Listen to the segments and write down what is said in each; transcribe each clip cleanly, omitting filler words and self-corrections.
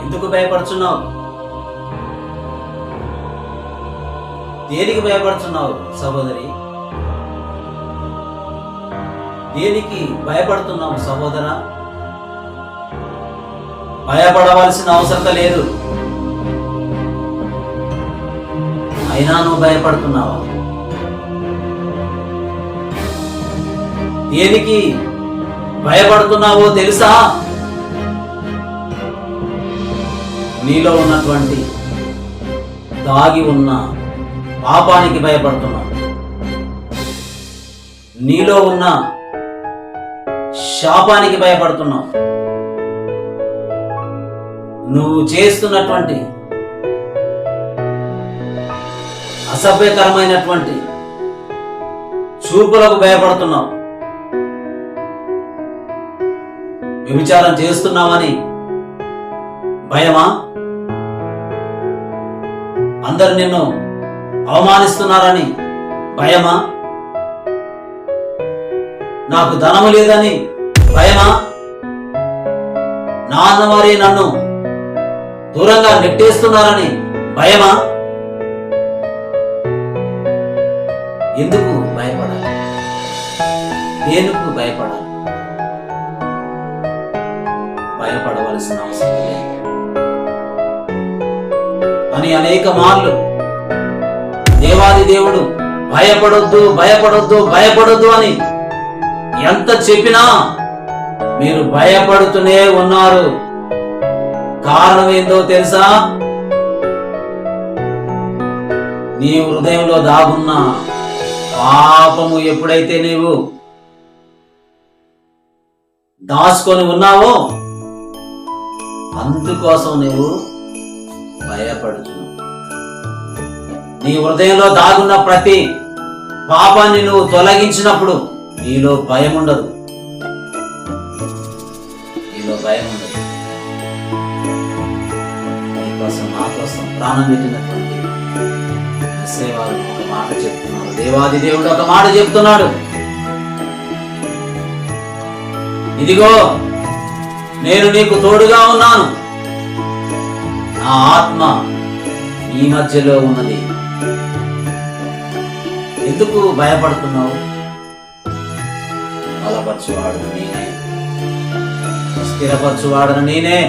ఎందుకు భయపడుచున్నావు? దేనికి భయపడుచున్నావు సహోదరి? దేనికి భయపడుతున్నావు సహోదరా? భయపడవలసిన అవసరం లేదు. అయినా నువ్వు భయపడుతున్నావా? దేనికి భయపడుతున్నావో తెలుసా? నీలో ఉన్నటువంటి దాగి ఉన్న పాపానికి భయపడుతున్నావు. నీలో ఉన్న శాపానికి భయపడుతున్నావు. నువ్వు చేస్తున్నటువంటి అసభ్యకరమైనటువంటి చూపులకు భయపడుతున్నావు. వ్యభిచారం చేస్తున్నావని భయమా? అందరు నిన్ను అవమానిస్తున్నారని భయమా? నాకు ధనము లేదని భయమా? నాన్నవారే నన్ను దూరంగా నెట్టేస్తున్నారని భయమా? ఎందుకు భయపడాలి? దేనికి భయపడాలి? భయపడవలసిన అవసరం లేదు అని అనేక మార్లు దేవాది దేవుడు భయపడొద్దు భయపడొద్దు భయపడొద్దు అని ఎంత చెప్పినా మీరు భయపడుతూనే ఉన్నారు. కారణం ఏందో తెలుసా? నీ హృదయంలో దాగున్న పాపము ఎప్పుడైతే నీవు దాచుకొని ఉన్నావో అందుకోసం నీవు భయపడుతున్నావు. నీ హృదయంలో దాగున్న ప్రతి పాపాన్ని నువ్వు తొలగించినప్పుడు నీలో భయం ఉండదు. నీలో భయం ఉండదు. నీకోసం నా కోసం ప్రాణం పెట్టినటువంటి సేవలు ఒక మాట చెప్తున్నాడు. దేవాది దేవుడు ఒక మాట చెప్తున్నాడు. ఇదిగో నేను నీకు తోడుగా ఉన్నాను. నా ఆత్మ నీ మధ్యలో ఉన్నది. ఎందుకు భయపడుతున్నావు? బలపరచువాడను నేనే, స్థిరపరచువాడను నేనే,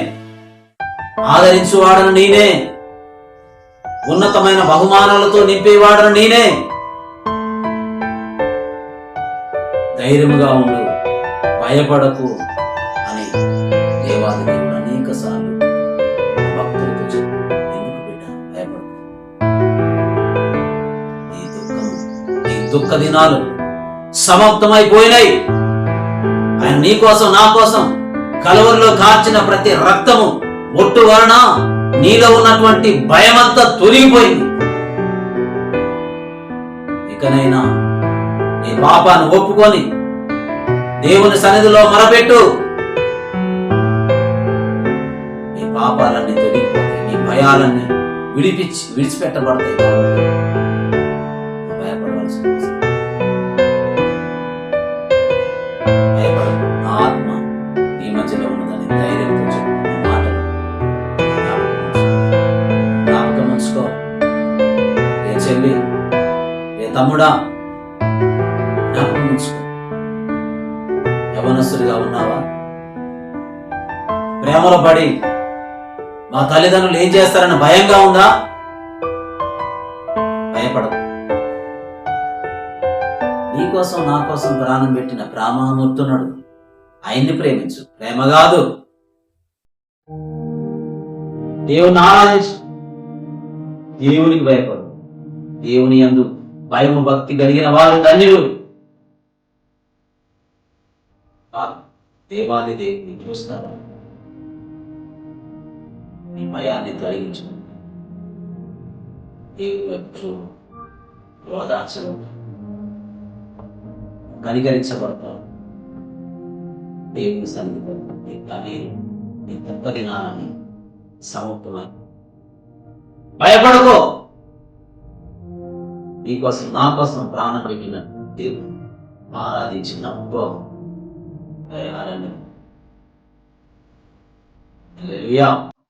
ఆదరించువాడను నేనే, ఉన్నతమైన బహుమానాలతో నింపేవాడను నేనే. ధైర్యముగా ఉండు, భయపడకు అని దేవాది దేవుడు అనేక సార్లు భక్తులతో చెప్పు. ఎందుకు బిడ్డ భయపడకు? నీ దుఃఖ దినాలు సమాప్తమైపోయినాయి. ఆయన నీ కోసం నా కోసం కలవరిలో కార్చిన ప్రతి రక్తము ఒట్టు వలన నీలో ఉన్నటువంటి భయమంతా తొలగిపోయింది. ఇకనైనా నీ పాపాన్ని ఒప్పుకొని దేవుని సన్నిధిలో మొరపెట్టు. నీ పాపాలన్నీ తొలగిపోతాయి. నీ భయాలన్నీ విడిచిపెట్టబడతాయి. భయపడవలసిన భయపడ నా ఆత్మ నీ మధ్యలో ఉన్నదని ధైర్యంతో చెప్పిన మాటలు జ్ఞాపకం ఉంచుకో. ఏ చెల్లి, ఏ తమ్ముడా, జ్ఞాపకం ఉంచుకో. యవనస్తుడిగా ఉన్నావా? ప్రేమలో పడి మా తల్లిదండ్రులు ఏం చేస్తారని భయంగా ఉందా? భయపడదు. నీకోసం నా కోసం ప్రాణం పెట్టిన ప్రేమామూర్తున్నాడు. ఆయన్ని ప్రేమించు. ప్రేమ కాదు, దేవుని ఆరాధించు. దేవునికి భయపడు. దేవుని యందు భయము భక్తి కలిగిన వారు ధన్యులు. దేవాది దేవుని చూస్తారా? నీ భయాన్ని తొలగించు. దేవుని వైపు ఓదార్చు. కనికరించబడతావు. దేవుని సన్నిధిలో నీ తప్పది నాని సముఖమై భయపడకో. నీకోసం నా కోసం ప్రాణం పెట్టిన దేవుడు ఆరాధించిన భయాలను